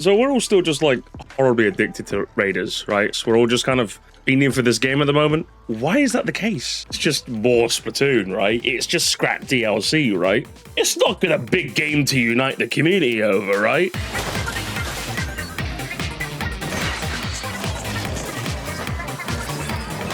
So we're all still just like horribly addicted to Raiders, right? So we're all just kind of fiending for this game at the moment. Why is that the case? It's just more Splatoon, right? It's just scrap DLC, right? It's not been a big game to unite the community over, right?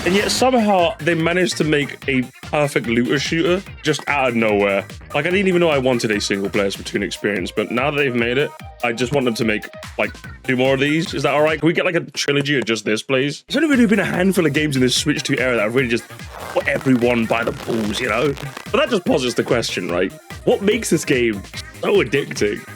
And yet somehow they managed to make a perfect looter shooter just out of nowhere. Like, I didn't even know I wanted a single player Splatoon experience, but now that they've made it, I just want them to make like 2 more of these. Is that all right? Can we get like a trilogy of just this, please? There's only really been a handful of games in this Switch 2 era that have really just put everyone by the balls, you know? But that just posits the question, right? What makes this game so addicting?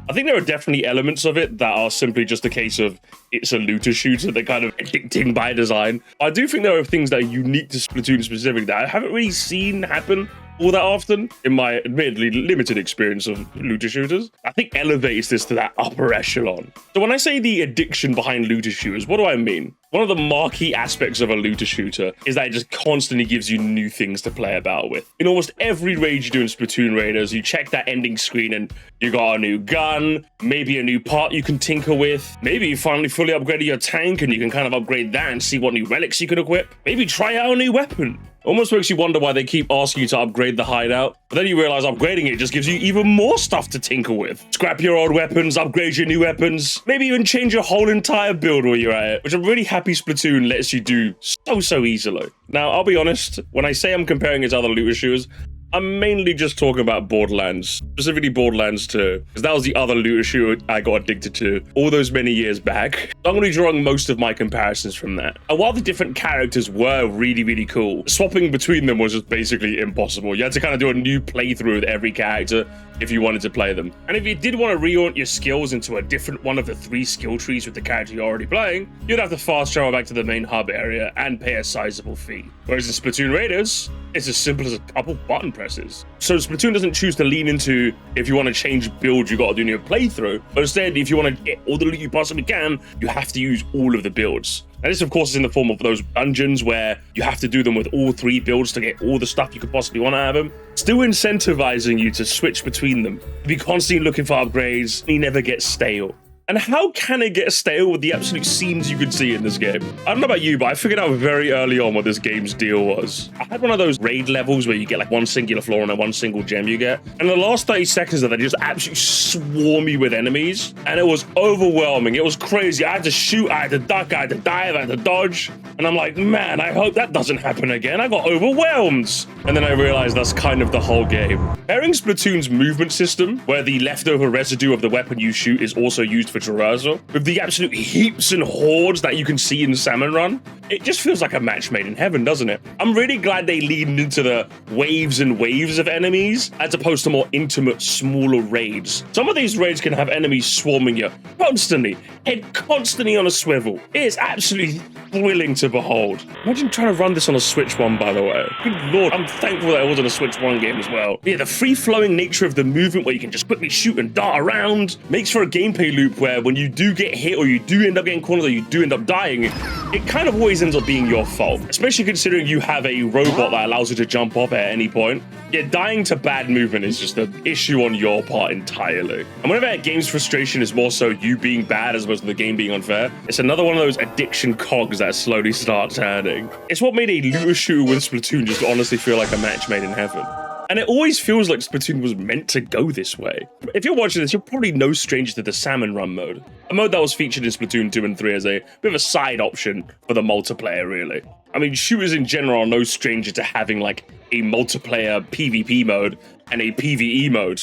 I think there are definitely elements of it that are simply just a case of it's a looter shooter. They're kind of addicting by design. I do think there are things that are unique to Splatoon specifically that I haven't really seen happen all that often in my admittedly limited experience of looter shooters. I think elevates this to that upper echelon. So when I say the addiction behind looter shooters, what do I mean? One of the marquee aspects of a looter shooter is that it just constantly gives you new things to play about with. In almost every raid you do in Splatoon Raiders, you check that ending screen and you got a new gun, maybe a new part you can tinker with, maybe you finally fully upgraded your tank and you can kind of upgrade that and see what new relics you can equip, maybe try out a new weapon. Almost makes you wonder why they keep asking you to upgrade the hideout, but then you realize upgrading it just gives you even more stuff to tinker with. Scrap your old weapons, upgrade your new weapons, maybe even change your whole entire build while you're at it, which I'm really happy Splatoon lets you do so easily. Now, I'll be honest, when I say I'm comparing it to other looter shooters, I'm mainly just talking about Borderlands, specifically Borderlands 2, because that was the other looter shooter I got addicted to all those many years back. So I'm going to be drawing most of my comparisons from that. And while the different characters were really cool, swapping between them was just basically impossible. You had to kind of do a new playthrough with every character if you wanted to play them. And if you did want to reorient your skills into a different one of the 3 skill trees with the character you're already playing, you'd have to fast travel back to the main hub area and pay a sizable fee. Whereas in Splatoon Raiders, it's as simple as a couple button presses. So Splatoon doesn't choose to lean into if you want to change build you got to do in your playthrough, but instead if you want to get all the loot you possibly can, you have to use all of the builds. And this of course is in the form of those dungeons where you have to do them with all 3 builds to get all the stuff you could possibly want out of them, still incentivizing you to switch between them, to be constantly looking for upgrades, and you never get stale. And how can it get stale with the absolute scenes you can see in this game? I don't know about you, but I figured out very early on what this game's deal was. I had one of those raid levels where you get like 1 singular floor and then 1 single gem you get. And the last 30 seconds of that, they just absolutely swarm you with enemies. And it was overwhelming. It was crazy. I had to shoot, I had to duck, I had to dive, I had to dodge. And I'm like, man, I hope that doesn't happen again. I got overwhelmed. And then I realized that's kind of the whole game. Pairing Splatoon's movement system, where the leftover residue of the weapon you shoot is also used for traversal, with the absolute heaps and hordes that you can see in Salmon Run, it just feels like a match made in heaven, doesn't it? I'm really glad they leaned into the waves and waves of enemies as opposed to more intimate, smaller raids. Some of these raids can have enemies swarming you constantly, head constantly on a swivel. It is absolutely thrilling to behold. Imagine trying to run this on a Switch 1, by the way. Good lord, I'm thankful that it was on a Switch 1 game as well. Yeah, the free-flowing nature of the movement where you can just quickly shoot and dart around makes for a gameplay loop where when you do get hit or you do end up getting cornered or you do end up dying, it kind of always ends up being your fault, especially considering you have a robot that allows you to jump off at any point. Yeah, dying to bad movement is just an issue on your part entirely. And whenever a game's frustration is more so you being bad as opposed to the game being unfair, it's another one of those addiction cogs that slowly start turning. It's what made a looter shooter with Splatoon just honestly feel like a match made in heaven. And it always feels like Splatoon was meant to go this way. If you're watching this, you're probably no stranger to the Salmon Run mode. A mode that was featured in Splatoon 2 and 3 as a bit of a side option for the multiplayer, really. I mean, shooters in general are no stranger to having like a multiplayer PvP mode and a PvE mode.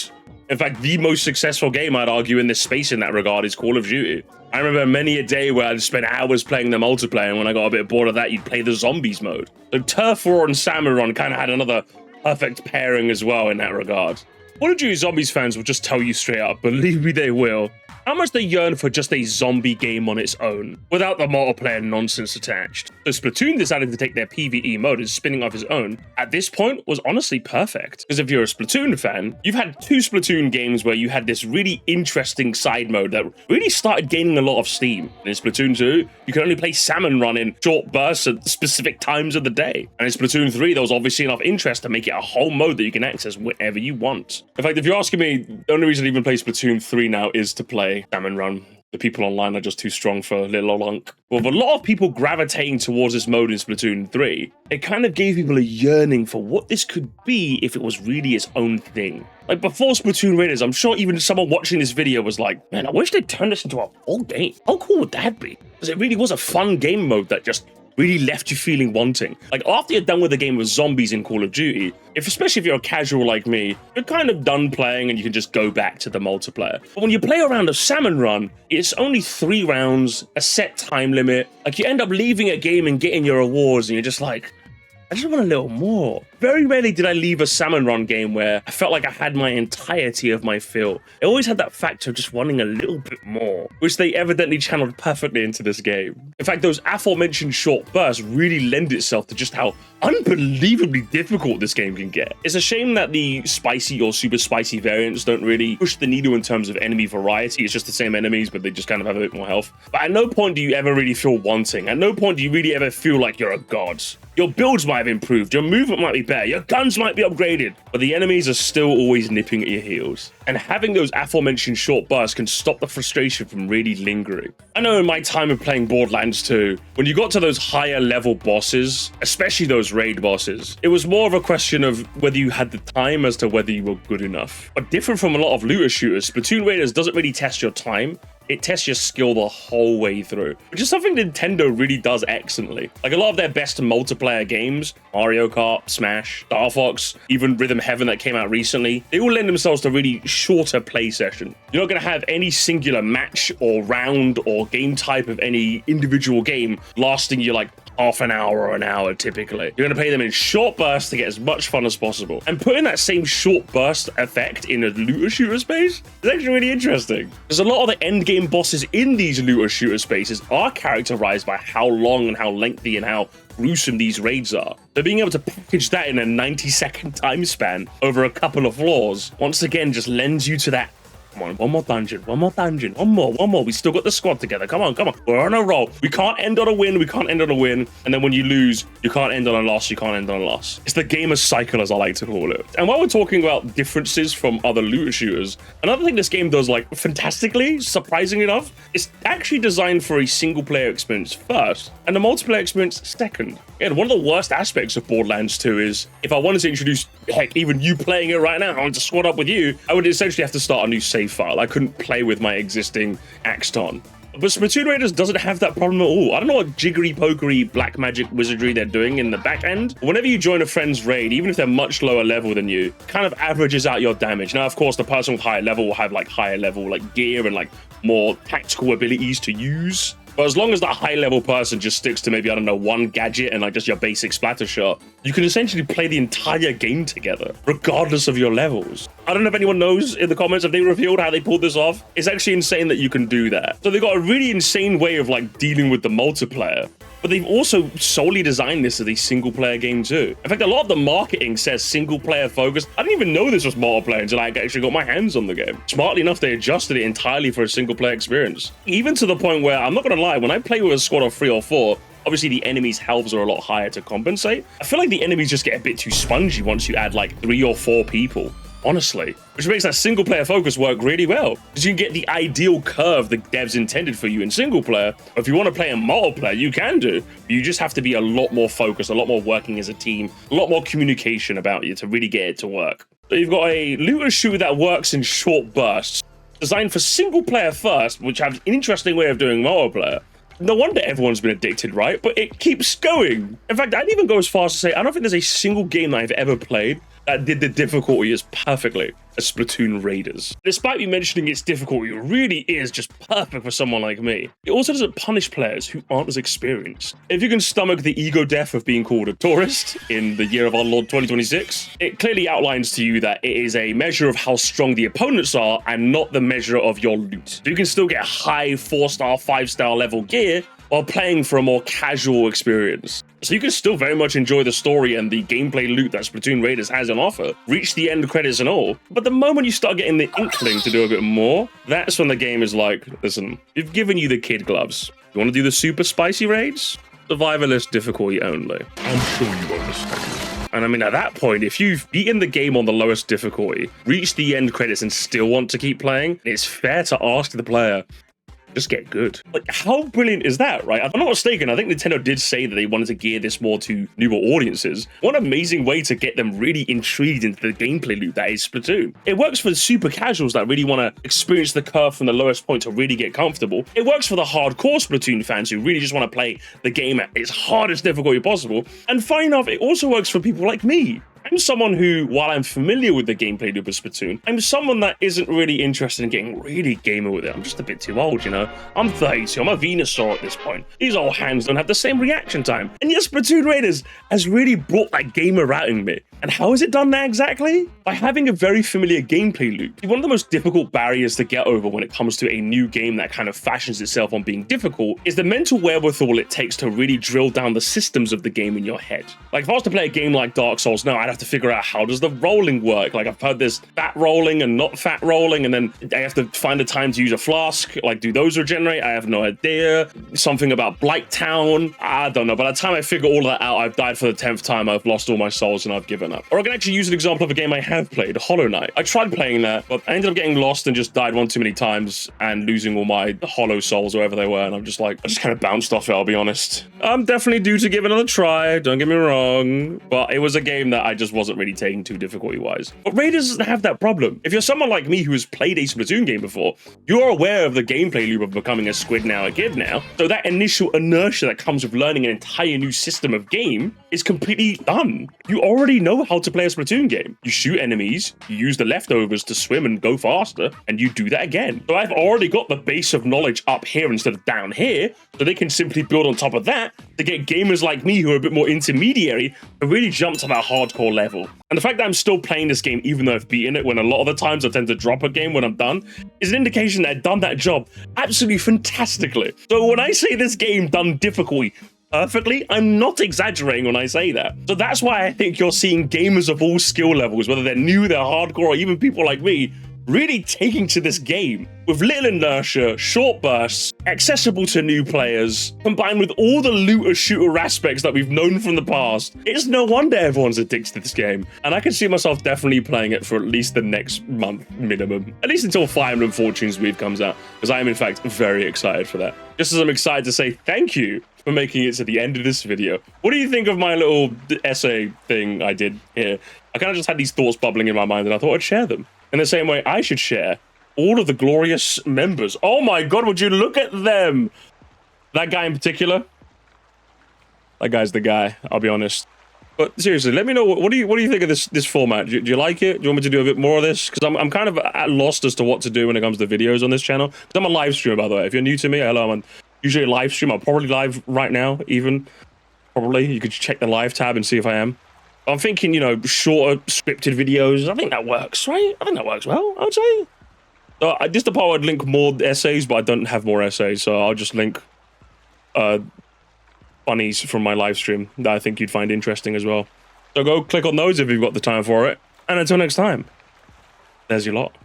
In fact, the most successful game, I'd argue, in this space in that regard is Call of Duty. I remember many a day where I'd spend hours playing the multiplayer, and when I got a bit bored of that, you'd play the Zombies mode. So Turf War and Salmon Run kind of had another perfect pairing as well in that regard. Call of Duty Zombies fans will just tell you straight up, believe me they will, how much they yearn for just a zombie game on its own, without the multiplayer nonsense attached. So Splatoon decided to take their PvE mode and spinning off his own, at this point, was honestly perfect. Because if you're a Splatoon fan, you've had 2 Splatoon games where you had this really interesting side mode that really started gaining a lot of steam. And in Splatoon 2, you can only play Salmon Run in short bursts at specific times of the day. And in Splatoon 3, there was obviously enough interest to make it a whole mode that you can access whenever you want. In fact, if you're asking me, the only reason I even play Splatoon 3 now is to play Salmon Run. The people online are just too strong for little old Unk. With a lot of people gravitating towards this mode in Splatoon 3, it kind of gave people a yearning for what this could be if it was really its own thing. Like before Splatoon Raiders, I'm sure even someone watching this video was like, man, I wish they'd turn this into a full game. How cool would that be? Because it really was a fun game mode that just really left you feeling wanting. Like after you're done with the game with zombies in Call of Duty, especially if you're a casual like me, you're kind of done playing and you can just go back to the multiplayer. But when you play a round of Salmon Run, it's only 3 rounds, a set time limit. Like you end up leaving a game and getting your rewards and you're just like, I just want a little more. Very rarely did I leave a Salmon Run game where I felt like I had my entirety of my fill. It always had that factor of just wanting a little bit more, which they evidently channeled perfectly into this game. In fact, those aforementioned short bursts really lend itself to just how unbelievably difficult this game can get. It's a shame that the spicy or super spicy variants don't really push the needle in terms of enemy variety. It's just the same enemies, but they just kind of have a bit more health. But at no point do you ever really feel wanting. At no point do you really ever feel like you're a god. Your builds might have improved, your movement might be better, your guns might be upgraded, but the enemies are still always nipping at your heels. And having those aforementioned short bursts can stop the frustration from really lingering. I know in my time of playing Borderlands 2, when you got to those higher level bosses, especially those raid bosses, it was more of a question of whether you had the time as to whether you were good enough. But different from a lot of looter shooters, Splatoon Raiders doesn't really test your time. It tests your skill the whole way through, which is something Nintendo really does excellently. Like a lot of their best multiplayer games, Mario Kart, Smash, Star Fox, even Rhythm Heaven that came out recently, they all lend themselves to really shorter play session. You're not going to have any singular match or round or game type of any individual game lasting you like half an hour or an hour typically. You're going to play them in short bursts to get as much fun as possible. And putting that same short burst effect in a looter shooter space is actually really interesting. Because a lot of the end game bosses in these looter shooter spaces are characterized by how long and how lengthy and how gruesome these raids are. So being able to package that in a 90-second time span over a couple of floors, once again, just lends you to that. Come on, one more dungeon, one more. We still got the squad together. Come on. We're on a roll. We can't end on a win. And then when you lose, you can't end on a loss. It's the gamer cycle, as I like to call it. And while we're talking about differences from other looter shooters, another thing this game does like fantastically, surprisingly enough, it's actually designed for a single player experience first and a multiplayer experience second. And one of the worst aspects of Borderlands 2 is if I wanted to introduce, heck, even you playing it right now, I wanted to squad up with you, I would essentially have to start a new save file. I couldn't play with my existing Axton. But Splatoon Raiders doesn't have that problem at all. I don't know what jiggery-pokery black magic wizardry they're doing in the back end. Whenever you join a friend's raid, even if they're much lower level than you, kind of averages out your damage. Now, of course, the person with higher level will have like higher level like gear and like more tactical abilities to use. But as long as that high-level person just sticks to maybe, I don't know, one gadget and like just your basic splatter shot, you can essentially play the entire game together, regardless of your levels. I don't know if anyone knows in the comments if they revealed how they pulled this off. It's actually insane that you can do that. So they've got a really insane way of like dealing with the multiplayer. But they've also solely designed this as a single-player game too. In fact, a lot of the marketing says single-player focus. I didn't even know this was multiplayer until I actually got my hands on the game. Smartly enough, they adjusted it entirely for a single-player experience. Even to the point where, I'm not gonna lie, when I play with a squad of 3 or 4, obviously the enemies' healths are a lot higher to compensate. I feel like the enemies just get a bit too spongy once you add like 3 or 4 people. Honestly, which makes that single player focus work really well, because you can get the ideal curve the devs intended for you in single player. If you want to play in multiplayer, you can do, but you just have to be a lot more focused, a lot more working as a team, a lot more communication about you to really get it to work. So you've got a looter shooter that works in short bursts, designed for single player first, which has an interesting way of doing multiplayer. No wonder everyone's been addicted, right? But it keeps going. In fact, I'd even go as far as to say, I don't think there's a single game that I've ever played that did the difficulty as perfectly as Splatoon Raiders. Despite me mentioning its difficulty really is just perfect for someone like me, it also doesn't punish players who aren't as experienced. If you can stomach the ego death of being called a tourist in the year of our Lord 2026, it clearly outlines to you that it is a measure of how strong the opponents are and not the measure of your loot. So you can still get high 4-star, 5-star level gear while playing for a more casual experience. So you can still very much enjoy the story and the gameplay loot that Splatoon Raiders has on offer, reach the end credits and all, but the moment you start getting the inkling to do a bit more, that's when the game is like, listen, we've given you the kid gloves. You want to do the super spicy raids? Survivalist difficulty only. I'm sure you understand. And I mean, at that point, if you've beaten the game on the lowest difficulty, reached the end credits and still want to keep playing, it's fair to ask the player, just get good. Like, how brilliant is that, right? If I'm not mistaken, I think Nintendo did say that they wanted to gear this more to newer audiences. What an amazing way to get them really intrigued into the gameplay loop that is Splatoon. It works for the super casuals that really want to experience the curve from the lowest point to really get comfortable. It works for the hardcore Splatoon fans who really just want to play the game at its hardest difficulty possible. And funny enough, it also works for people like me. I'm someone who, while I'm familiar with the gameplay loop of Splatoon, I'm someone that isn't really interested in getting really gamer with it. I'm just a bit too old, you know? I'm 32, I'm a Venusaur at this point. These old hands don't have the same reaction time. And yet Splatoon Raiders has really brought that gamer out in me. And how has it done that exactly? By having a very familiar gameplay loop. One of the most difficult barriers to get over when it comes to a new game that kind of fashions itself on being difficult is the mental wherewithal it takes to really drill down the systems of the game in your head. Like, if I was to play a game like Dark Souls now, I'd have to figure out, how does the rolling work? Like, I've heard this fat rolling and not fat rolling, and then I have to find a time to use a flask. Like, do those regenerate? I have no idea. Something about Blight Town. I don't know. By the time I figure all that out, I've died for the 10th time, I've lost all my souls, and I've given up. Or I can actually use an example of a game I have played, Hollow Knight. I tried playing that, but I ended up getting lost and just died one too many times and losing all my hollow souls, wherever they were, and I'm just like, I just kind of bounced off it, I'll be honest. I'm definitely due to give it another try, don't get me wrong, but it was a game that I just wasn't really taking too difficulty-wise. But Raiders doesn't have that problem. If you're someone like me who has played a Splatoon game before, you're aware of the gameplay loop of becoming a squid now, a kid now, so that initial inertia that comes with learning an entire new system of game is completely done. You already know how to play a Splatoon game. You shoot enemies, you use the leftovers to swim and go faster, and you do that again. So I've already got the base of knowledge up here instead of down here, so they can simply build on top of that to get gamers like me who are a bit more intermediary to really jump to that hardcore level. And the fact that I'm still playing this game even though I've beaten it, when a lot of the times I tend to drop a game when I'm done, is an indication that I've done that job absolutely fantastically. So when I say this game done difficulty perfectly, I'm not exaggerating when I say that. So that's why I think you're seeing gamers of all skill levels, whether they're new, they're hardcore, or even people like me, really taking to this game with little inertia, short bursts, accessible to new players, combined with all the looter-shooter aspects that we've known from the past. It's no wonder everyone's addicted to this game, and I can see myself definitely playing it for at least the next month minimum, at least until Fire Emblem Fortunes Weave comes out, because I am in fact very excited for that. Just as I'm excited to say thank you for making it to the end of this video. What do you think of my little essay thing I did here? I kind of just had these thoughts bubbling in my mind, and I thought I'd share them. In the same way, I should share all of the glorious members. Oh my god, would you look at them? That guy in particular. That guy's the guy, I'll be honest. But seriously, let me know, what do you think of this format? Do you like it? Do you want me to do a bit more of this? Because I'm kind of at lost as to what to do when it comes to videos on this channel. Because I'm a live streamer, by the way. If you're new to me, hello, I'm usually a live streamer. I'm probably live right now, even. Probably. You could check the live tab and see if I am. I'm thinking, you know, shorter scripted videos. I think that works, right? I think that works well, I would say. Just the part I'd link more essays, but I don't have more essays, so I'll just link funnies from my live stream that I think you'd find interesting as well. So go click on those if you've got the time for it. And until next time, there's your lot.